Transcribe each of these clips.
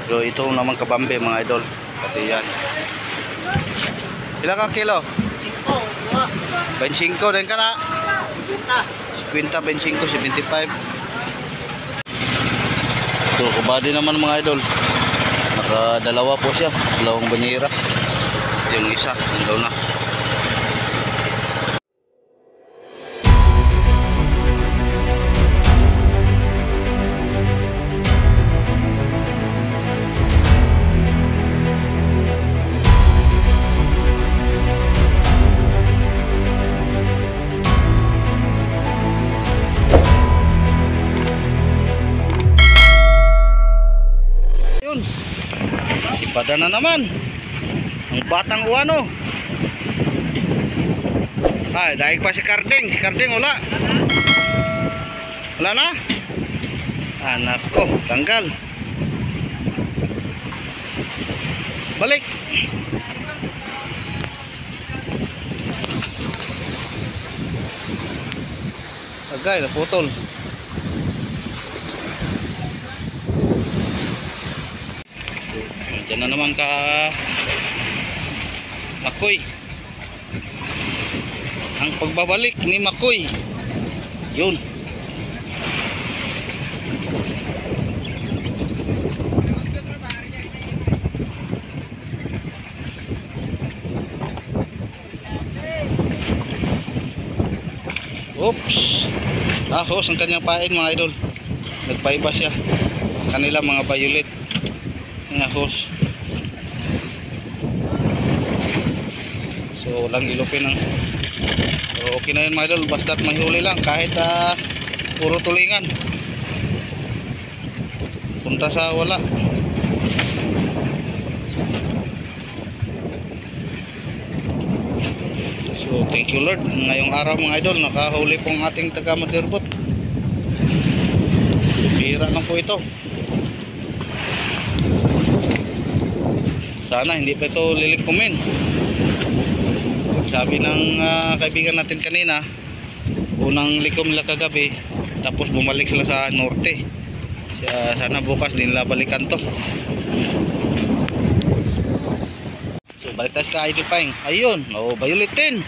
So ito naman kabambe mga idol. Pati yan. Ilan ka kilo? 25 din ka na. 50, 25, 75. So kubadi naman mga idol. Nakadalawa po siya. Dalawang banyera. Yung isa, daw na. Pada na naman ang batang uwano. Ay, daig pa si Karding. Si Karding wala. Wala na? Anak ko, tanggal. Balik. Agay, naputol. Diyan na naman ka Makoy. Ang pagbabalik ni Makoy. Yun. Oops. Ahos ang kanyang pain mga idol. Nagpaiba siya. Kanila mga violet. Ahos. So walang ilupin ng. So okay na yun mga idol, basta't may huli lang kahit puro tulingan. Punta sa wala. So thank you Lord. Ngayong araw mga idol, nakahuli pong ating taga Matirbot. Bihira lang po ito. Sana hindi pa ito lilikumin. Sabi ng kaibigan natin kanina, unang likom nila kagabi, tapos bumalik sila sa norte. Sana bukas din nila balikan to. So balik tayo sa idol paing. Ayun, violet din.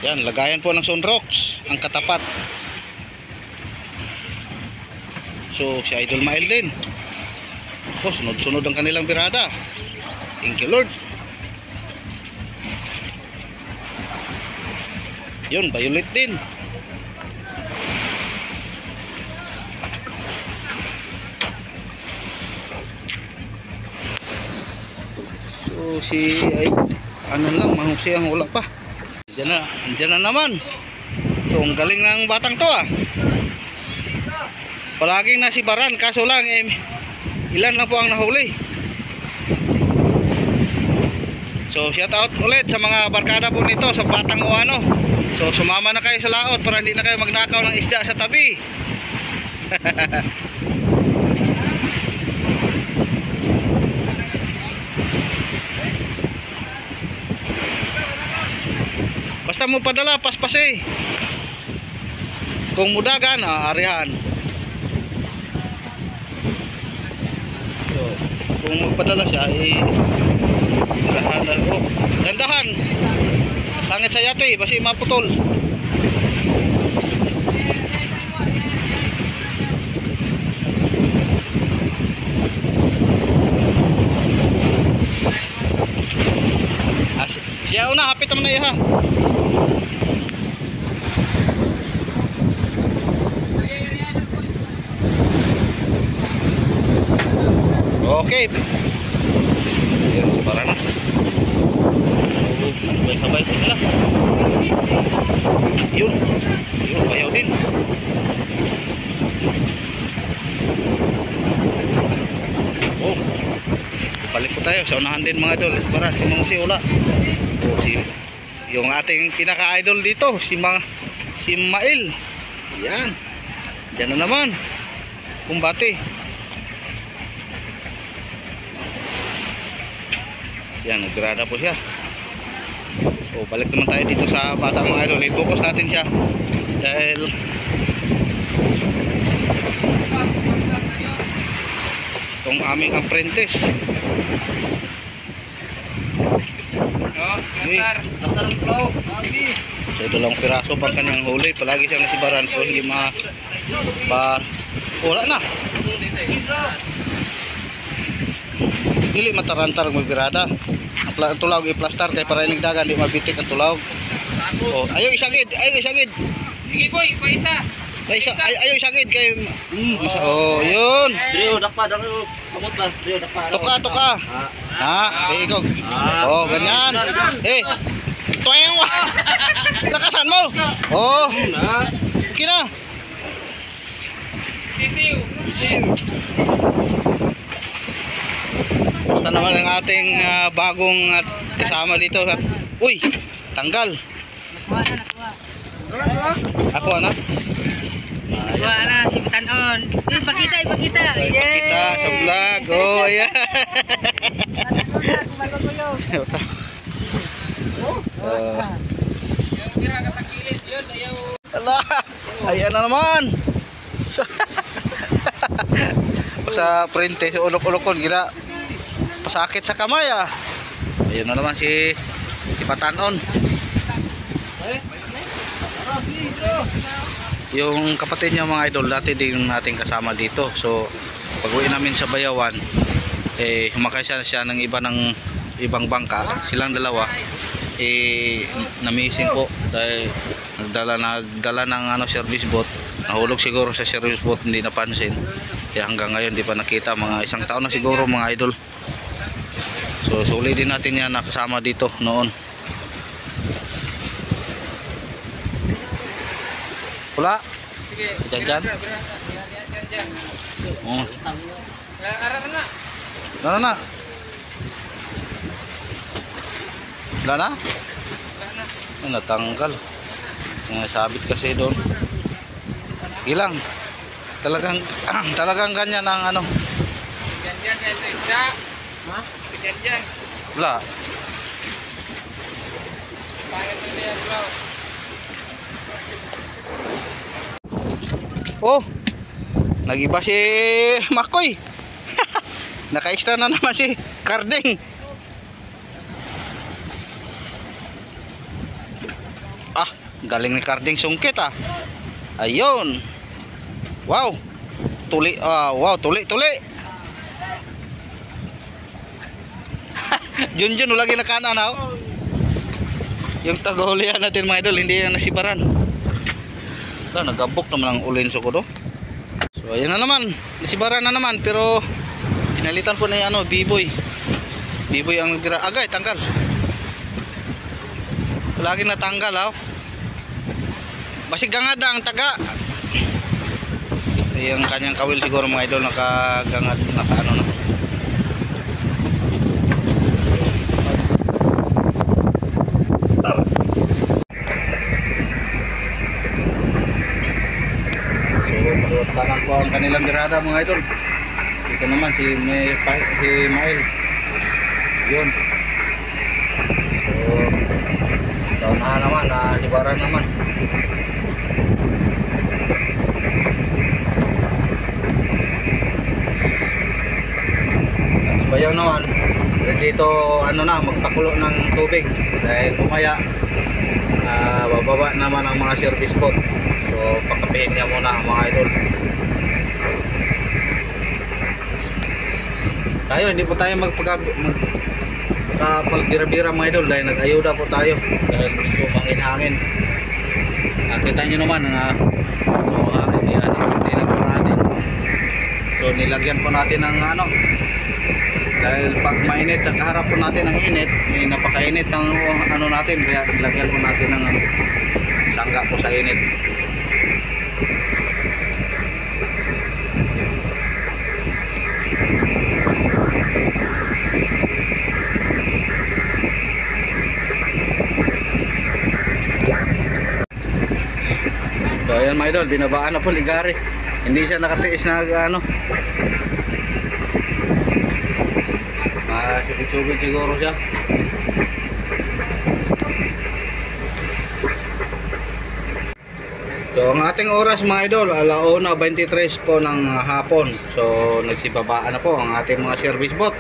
Yan, lagayan po ng sunrocks ang katapat. So si Idol Mael din. Sunod-sunod ang kanilang birada. Thank you Lord. Yun, violet din. So ay ano lang, mahusay ang wala pa. Diyan na naman. So ang galing ng batang to Palaging nasibaran, kaso lang ilan na po ang nahuli. So shout out ulit sa mga barkada po nito sa batang uwano. So sumama na kayo sa laot para hindi na kayo magnakaw ng isda sa tabi. Basta mo padala paspase. Kung mudagan arihan. So kung magpadala siya dandahan. Sangit sa yate, basi maputol. Siya una, hapit naman na iya Okay. Ayan, para na. Sabay-sabay sila. Yun, bayaw din. Balik po tayo sa unahan din mga idol. Para si Mang Si wala. Yung ating pinaka-idol dito, si Mael. Yan. Diyan na naman. Kumbate. Yan, nagrada po siya. So balik naman tayo dito sa bata mga idol. I-focus natin siya dahil yung aming apprentice. So ito lang piraso pang kanyang huli. Palagi siyang nasibaran, so hindi wala na. Dili matarantar magbirada. Ang tulawg i-plaster kay para inig dagan di mabitik ang tulawg. Oh, ayaw isagid, Sige boy, pa isa. Ayaw isagid kay oh, yun. Drio dakpa dako kamot ba? Drio dakpa. Tuka. Ikaw. Oh, ganyan. Tuwing mo. Lakasan mo. Oh. Okay na. Sisiw. Basta naman ang ating bagong kasama dito. Uy, tanggal. Ako ano? Nakuha na si Batanon. Ipakita. Kita sa vlog. Oh, ayan. Ayan na naman. Sa printe, sa ulok-ulokon gila. Pasakit sa kamay ah. Ayan na naman si Patanon. Yung kapatid niya mga idol, dati din natin kasama dito. So pag-uwi namin sa Bayawan, humakay siya ng ibang bangka. Silang dalawa na-missing po dahil nagdala ng service boat. Nahulog siguro sa service boat, hindi napansin. Kaya hanggang ngayon di pa nakita, mga isang taon na siguro mga idol. So sulit din natin yan nakasama dito noon. Pula? Sige. Dyan. Oh. Arap na. Wala na. Wala na? Natanggal. Sabit kasi doon. Ilang. Talagang ganyan ang ano. Diyan. Ha? Diyan. Wala. Oh, nagiba si Makoy. Naka-extra na naman si Karding. Galing ni Karding sungkit ah. Ayun. Wow. Tuli, tuli. Junjun lagi na kanan oh. Yung tagulian natin mga idol, hindi yan nasibaran. Nagabok naman ang ulinso ko do. So ayan na naman, nasibaran na naman, pero pinalitan po na B-boy ang nagbira. Agay, tanggal. Lagi natanggal oh. Basig gangad ang taga. Yung kanyang kawil siguro mga idol nakagangad, nakaano na. Tanan po ang kanilang birada mga idol. Dito naman si Mael. Yun. So taon naman sibaran naman. At sabayaw naman dito magpakulo ng tubig dahil umaya bababa naman ang mga service boat. So pakapihin niya muna mga idol. Tayo hindi po tayo magpagbira-bira mga idol dahil nag-ayuda po tayo dahil gusto mangin-hangin. Nakita nyo naman so nilagyan po natin ng dahil pag mainit nakaharap po natin ng init, napakainit ng natin, kaya nilagyan po natin ng sangga po sa init. So ayan mga idol, binabaan na po ni Gary. Hindi siya nakatiis na subit-subit siguro siya. So ang ating oras mga idol, 1:23 po ng hapon. So nagsibabaan na po ang ating mga service boat.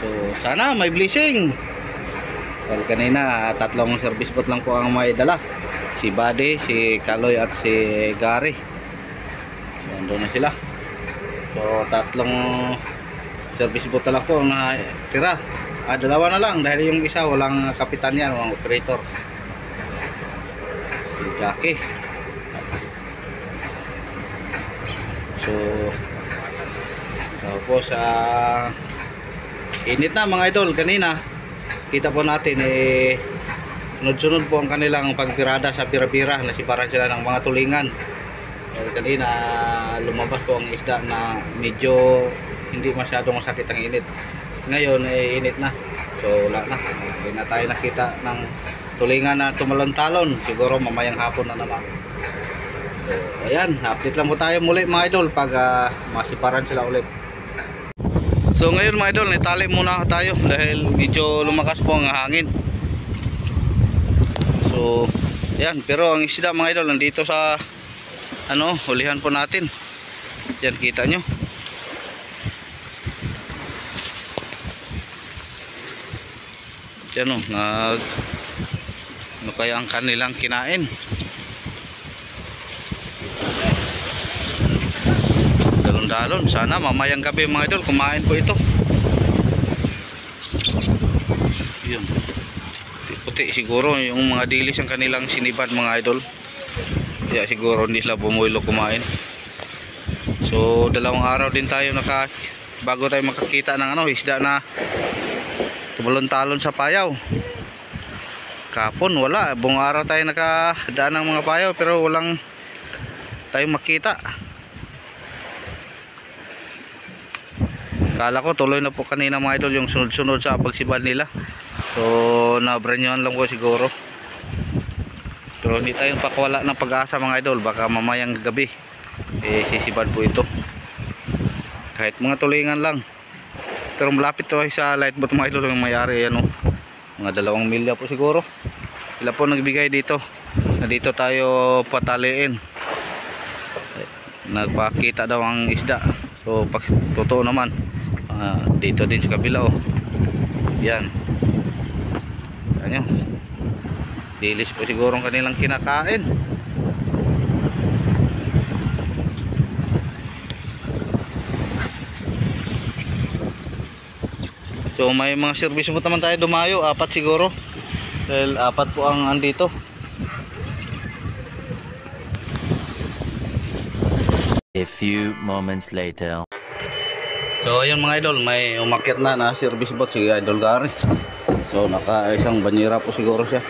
So sana may blessing. Well, kanina 3 service boat lang po ang may dala. Si Buddy, si Kaloy at si Gary. So andun na sila. So 3 service boat na lang po ang natira. 2 na lang dahil yung isa walang kapitan yan, walang operator. Si Jackie. So tapos init na mga idol. Kanina kita po natin sunod-sunod po ang kanilang pagpirada sa pira-pira, nasiparan sila ng mga tulingan. Kanina lumabas po ang isda na medyo hindi masyadong masakit ang init. Ngayon init na, so wala na, hindi na tayo nakita ng tulingan na tumalon-talon. Siguro mamayang hapon na naman. So ayan, update lang po tayo muli mga idol pag masiparan sila ulit. So ngayon mga idol, itali muna tayo dahil medyo lumakas po ang hangin. So ayan, pero ang isda mga idol nandito sa hulihan po natin. Yan, kita nyo. Yan o, ano kaya ang kanilang kinain. Dalon-dalon, sana mamayang gabi mga idol kumain po ito. Yun, puti siguro yung mga dilis ang kanilang sinibad mga idol. Kaya siguro hindi sila bumuilo kumain. So 2 araw din tayo bago tayo makakita ng isda na tumalon-talon sa payaw. Kapon wala, buong araw tayo nakadaan ng mga payaw pero walang tayo makita. Kala ko tuloy na po kanina mga idol yung sunod-sunod sa pagsibad nila. So nabranyohan lang po siguro. Pero hindi tayo pakawala ng pag-asa mga idol, baka mamayang gabi sisibad po ito. Kahit mga tulingan lang. Pero malapit to sa light boat mga idol yung mayari, mga 2 milya po siguro. Sila po nagbigay dito na dito tayo pataliin. Nagpakita daw ang isda. So totoo naman, dito din sa kabila yan. Yan yun, dilis po siguro ang kanilang kinakain. So may mga service po naman tayo dumayo, 4 siguro. Dahil 4 po ang andito. A few moments later. So ayun mga idol, may umakyat na service boat si Idol Gary. So naka isang banyera po siguro siya.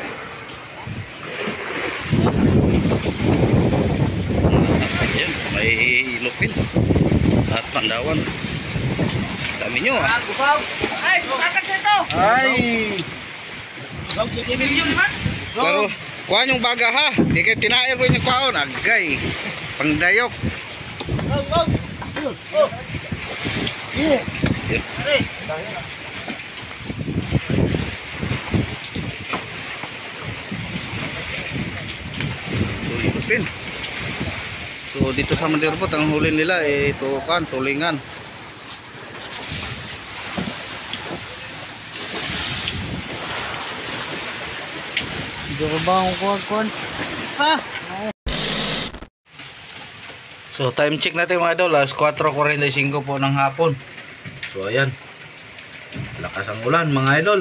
Ayan, may ilupin at Pandawan. Dami nyo Ay, sumakag dito. Ay! Pero kuha yung baga ha. Di kayo tinair po yung kwaon. Agay. Pangdayok. Ilupin. So dito sa Mandirbot ang huli nila ito tulingan. So time check natin mga idol, 4:45 po ng hapon. So ayan, lakas ang ulan mga idol.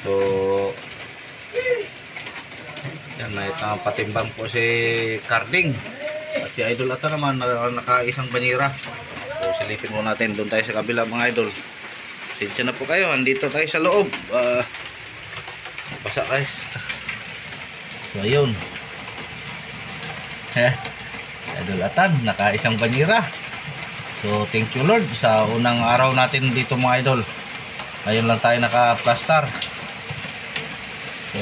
So yan, patimbang po si Carding at si Idol Ata naman nakaisang banyera. So silipin mo natin, doon tayo sa kabila mga idol. Sinsya na po kayo, andito tayo sa loob. Basa guys. So ayun, Idol Atan nakaisang banyera. So thank you Lord sa unang araw natin dito mga idol. Ngayon lang tayo naka-plaster. So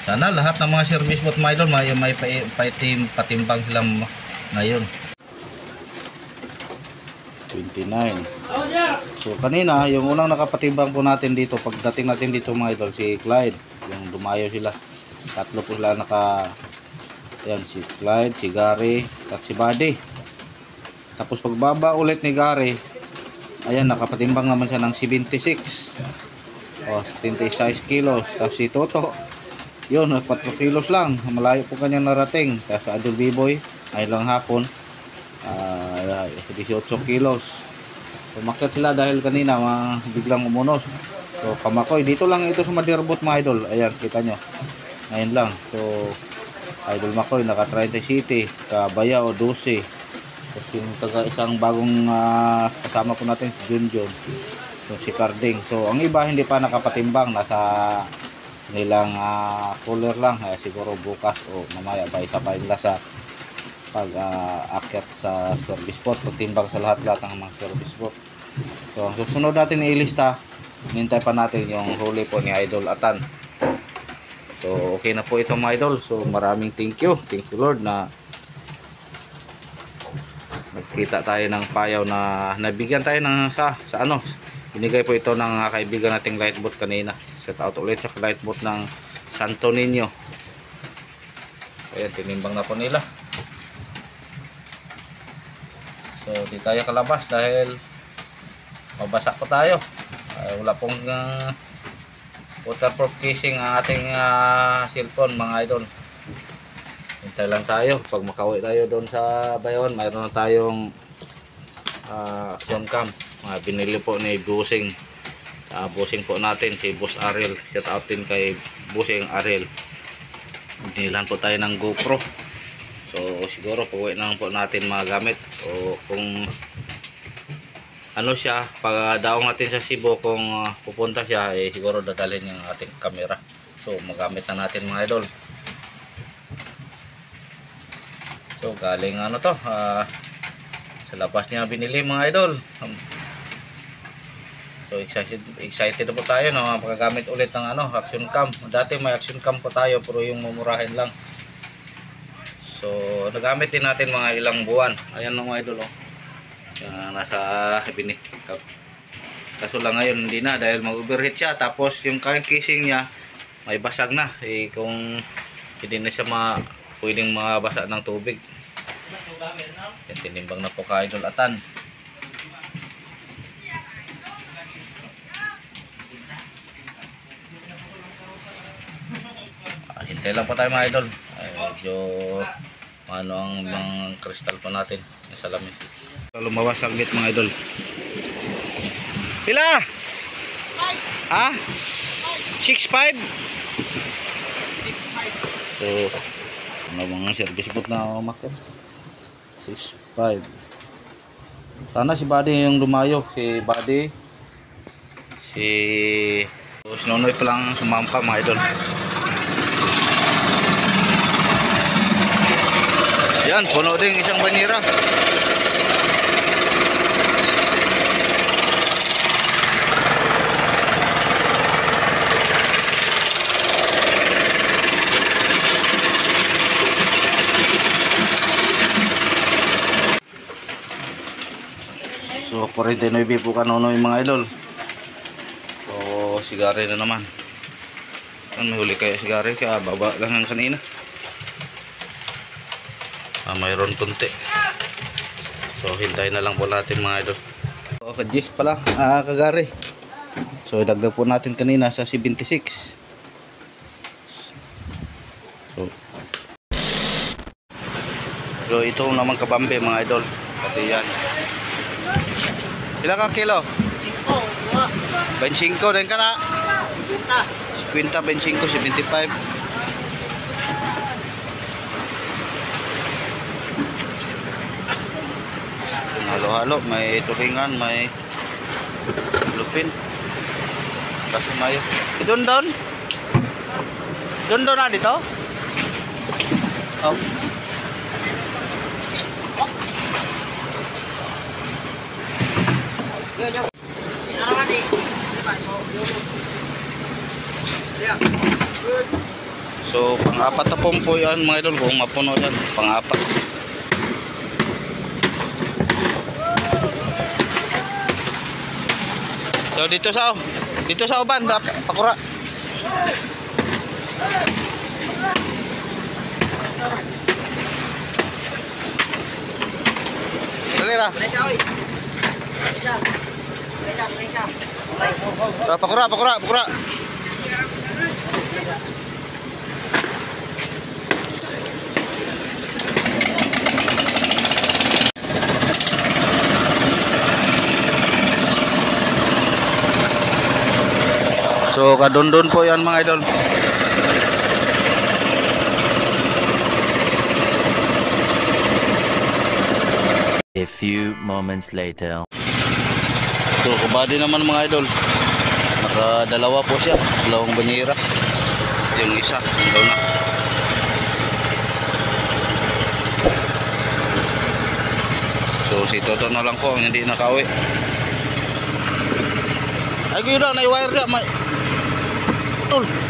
sana lahat ng mga service boat mga idol may patimbang sila ngayon. 29. So kanina yung unang nakapatimbang po natin dito, pagdating natin dito mga idol, si Clyde, yung dumayo sila. Tatlo po sila naka, yan, si Clyde, si Gary, at si Buddy. Tapos pagbaba ulit ni Gary, ayan, nakapatimbang naman siya ng 76. O, 76 kilos. Tapos si Toto, yun, 4 kilos lang. Malayo po kanyang narating. Tapos sa Idol B-Boy, ay lang hapon, 18 kilos. Umakyat sila dahil kanina biglang umunos. So Kamakoy, dito lang ito sa Madirbot mga idol. Ayan, kita nyo. Ngayon lang. So Idol Makoy naka 30 City, Kabayao 12. Tapos yung isang bagong kasama po natin si Junjun. So si Carding. So ang iba hindi pa nakapatimbang, nasa nilang cooler lang. Siguro bukas o mamaya ba isa pa nila sa pag akyat sa service spot, pagtimbang sa lahat ng mga service spot. So ang susunod natin ilista, nintay pa natin yung huli po ni Idol Atan. So okay na po ito mga idol. So maraming thank you Lord na nagkita tayo ng payaw na nabigyan tayo ng sa ano, binigay po ito ng kaibigan nating lightboat kanina. Set out ulit sa lightboat ng Santo Niño. Ayan, tinimbang na po nila. So di tayo kalabas dahil mabasa po tayo. Wala pong waterproof casing ang ating cellphone mga idol. Hintay lang tayo. Pag makauwi tayo doon sa Bayon, mayroon na tayong action cam. Binili po ni Busing. Busing po natin si Boss Ariel. Shout out din kay Busing Ariel. Binilan po tayo ng GoPro. So siguro pag-uwi na po natin magamit, o kung ano siya, pag daong natin sa Cebu, kung pupunta siya, siguro dadalhin yung ating camera. So magamit na natin mga idol. So galing ano to, sa labas niya binili mga idol. So excited na po tayo na makagamit ulit ng action cam. Dati may action cam po tayo pero yung mumurahin lang. So nagamit din natin mga ilang buwan. Ayan mga idol, nasa bini. Kaso lang ngayon hindi na dahil mag-overheat siya. Tapos yung casing niya may basag na. Kung hindi na siya pwedeng mabasa ng tubig. Yan, tinimbang na po ka Idol Atan. Hintay lang po tayo mga idol. Medyo ano ang mga kristal po natin sa salamin. Lumawas saglit mga idol. Pila? 6.5? So ano mga service boat na umakyat? 6.5. Sana si Buddy yung lumayo. Si Buddy, si Nonoy pa lang sumampa mga idol. Yan, puno din isang banira. So 49 po kanono yung mga idol. So sigari na naman. May huli kaya sigari, kaya baba lang ang kanina. Mayroon konti. So hintayin na lang po natin mga idol. So kagis pala, kagari. So idagdag po natin kanina sa 76. So ito naman kabambe mga idol. Pati yan. Ilang ka kilo? 25 din ka na? 50, 25, 75. Halo-halo, may tulingan, may lupin. Kasi mayo. Idon-don? Don-don na dito? Oh. So pang-apat na pompo yan mga idol, kung mapuno yan, pang-apat. So dito sa uban, pakura. Dali ra. Pakura, pakura, pakura. So kadondon po yan mga idol. A few moments later. So kabady naman mga idol. Nakadalawa po siya, dalawang banyera. Yung isa, daw na. So si Toto na lang po ang hindi nakauwi. Ay, yun na, nai-wire na. Putol.